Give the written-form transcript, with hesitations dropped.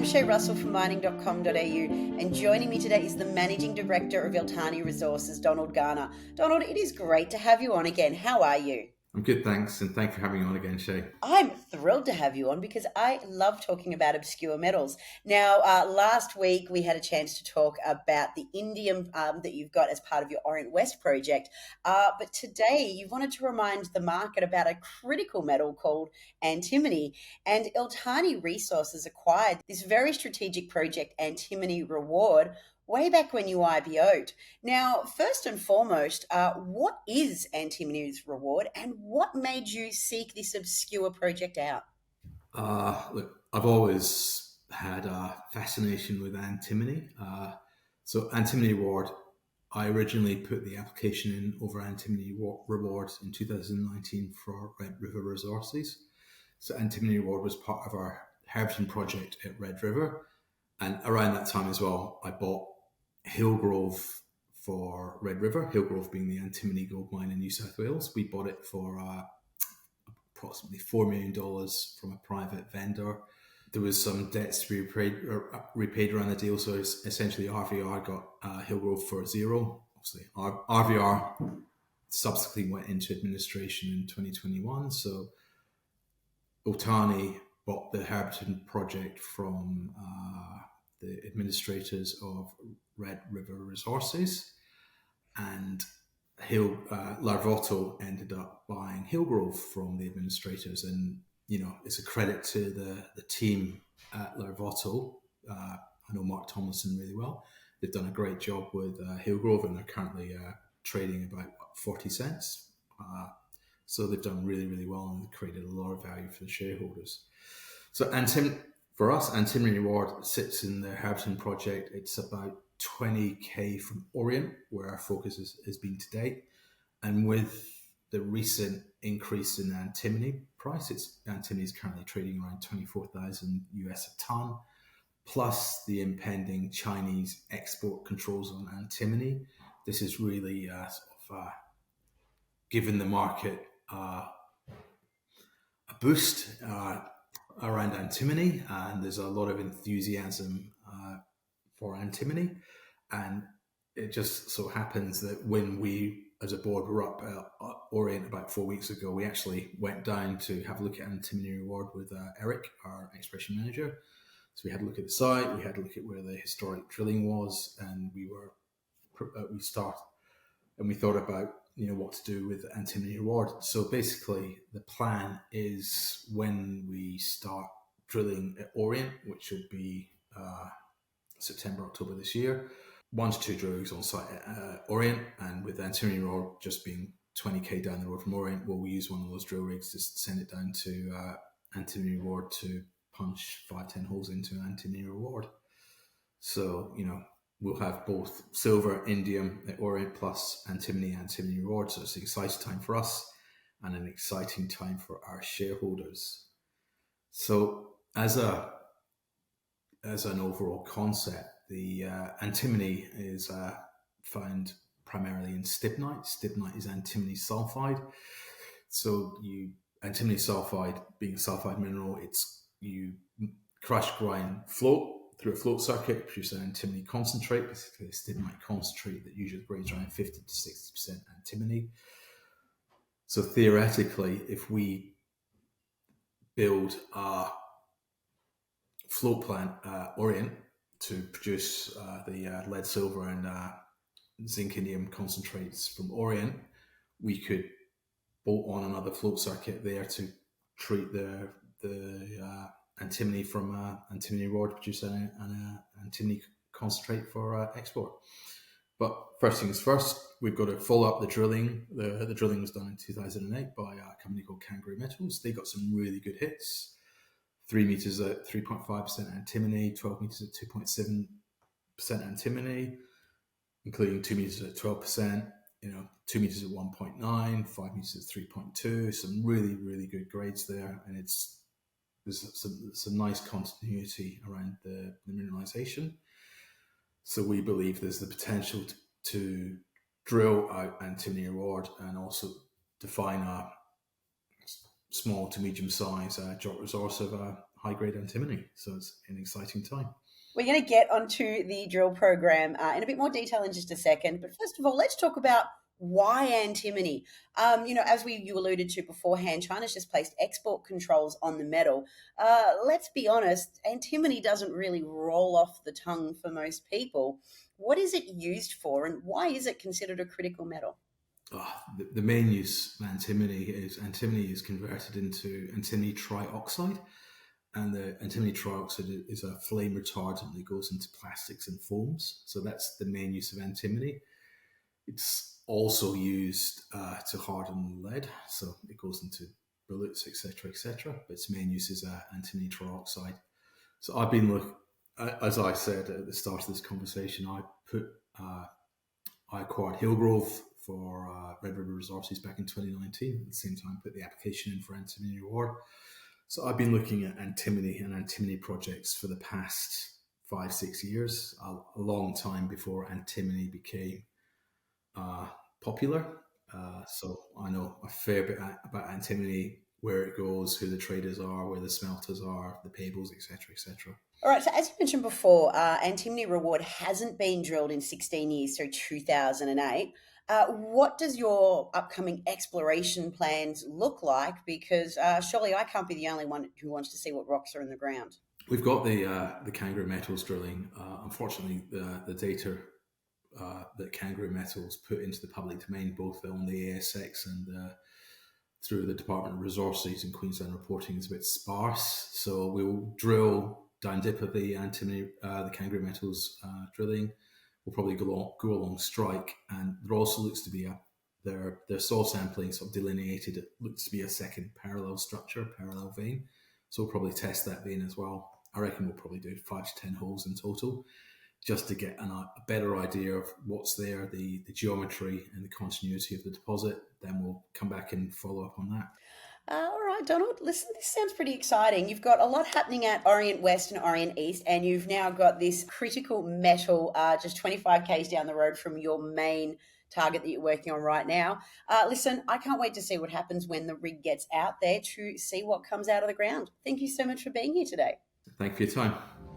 I'm Shay Russell from mining.com.au, and joining me today is the Managing Director of Iltani Resources, Donald Garner. Donald, it is great to have you on again. How are you? I'm good, thanks, and thanks for having me on again, Shay. I'm thrilled to have you on because I love talking about obscure metals. Now, last week we had a chance to talk about the indium that you've got as part of your Orient West project. But today you wanted to remind the market about a critical metal called antimony. And Iltani Resources acquired this very strategic project, Antimony Reward, way back when you IPO'd. Now, first and foremost, what is Antimony's Reward and what made you seek this obscure project out? Look, I've always had a fascination with antimony. So Antimony Reward, I originally put the application in over Antimony Reward in 2019 for Red River Resources. So Antimony Reward was part of our Herberton project at Red River. And around that time as well, I bought Hillgrove for Red River, Hillgrove being the antimony gold mine in New South Wales. We bought it for approximately $4 million from a private vendor. There was some debts to be repaid around the deal, so essentially RVR got Hillgrove for zero. Obviously, RVR subsequently went into administration in 2021, so Iltani bought the Herberton project from the administrators of Red River Resources, and Larvotto ended up buying Hillgrove from the administrators. And it's a credit to the team at Larvotto. I know Mark Tomlinson really well. They've done a great job with Hillgrove, and they're currently trading about 40 cents. So they've done really, really well, and they've created a lot of value for the shareholders. So for us, Antimony Reward sits in the Herberton project. It's about 20k from Orient, where our focus has been to date. And with the recent increase in antimony price, antimony is currently trading around 24,000 US a ton, plus the impending Chinese export controls on antimony. This is really given the market a boost around antimony, and there's a lot of enthusiasm for antimony. And it just so happens that when we, as a board, were up at Orient about 4 weeks ago, we actually went down to have a look at Antimony Reward with Eric, our exploration manager. So we had a look at the site, we had a look at where the historic drilling was, and we thought about what to do with Antimony Reward. So basically, the plan is when we start drilling at Orient, which will be September, October this year, 1 to 2 drillings on site at Orient, and with Antimony Reward just being 20k down the road from Orient, we'll use one of those drill rigs to send it down to Antimony Reward to punch 5-10 holes into Antimony Reward. So we'll have both silver, indium at Orient plus antimony Reward. So it's an exciting time for us and an exciting time for our shareholders. So as an overall concept, the antimony is found primarily in stibnite. Stibnite is antimony sulfide. So antimony sulfide, being a sulfide mineral, you crush, grind, float through a float circuit, produce an antimony concentrate, basically a stibnite concentrate that usually grades around 50 to 60% antimony. So theoretically, if we build a float plant Orient to produce the lead, silver, and zinc, indium concentrates from Orient, we could bolt on another float circuit there to treat the antimony from Antimony Reward to produce an antimony concentrate for export. But first things first, we've got to follow up the drilling. The drilling was done in 2008 by a company called Kangaroo Metals. They got some really good hits. 3 meters at 3.5% antimony, 12 meters at 2.7% antimony, including 2 meters at 12%, 2 meters at 1.9, 5 meters at 3.2, some really, really good grades there. And there's some nice continuity around the mineralization. So we believe there's the potential to drill out Antimony Reward and also define a small to medium size JORC resource of high grade antimony. So it's an exciting time. We're going to get onto the drill program in a bit more detail in just a second. But first of all, let's talk about why antimony. As you alluded to beforehand, China's just placed export controls on the metal. Let's be honest, antimony doesn't really roll off the tongue for most people. What is it used for, and why is it considered a critical metal? The main use of antimony is converted into antimony trioxide, and the antimony trioxide is a flame retardant that goes into plastics and foams. So that's the main use of antimony. It's also used to harden lead, so it goes into bullets, etc., etc. But its main use is antimony trioxide. So I've been as I said at the start of this conversation, I acquired Hillgrove for Red River Resources back in 2019. At the same time, put the application in for Antimony Reward. So I've been looking at antimony and antimony projects for the past 5-6 years, a long time before antimony became popular. So I know a fair bit about antimony, where it goes, who the traders are, where the smelters are, the payables, etc., etc. All right, so as you mentioned before, Antimony Reward hasn't been drilled in 16 years, so 2008. What does your upcoming exploration plans look like? Because surely I can't be the only one who wants to see what rocks are in the ground. We've got the Kangaroo Metals drilling. Unfortunately, the data that Kangaroo Metals put into the public domain, both on the ASX and through the Department of Resources and Queensland reporting, is a bit sparse. So we'll drill down dip of the antimony, the Kangaroo Metals drilling. We'll probably go along strike, and there also looks to be their soil sampling sort of delineated. It looks to be a second parallel structure, parallel vein. So we'll probably test that vein as well. I reckon we'll probably do 5 to 10 holes in total, just to get a better idea of what's there, the geometry and the continuity of the deposit. Then we'll come back and follow up on that. All right, Donald, listen, this sounds pretty exciting. You've got a lot happening at Orient West and Orient East, and you've now got this critical metal just 25 k's down the road from your main target that you're working on right now. Listen, I can't wait to see what happens when the rig gets out there to see what comes out of the ground. Thank you so much for being here today. Thank you for your time.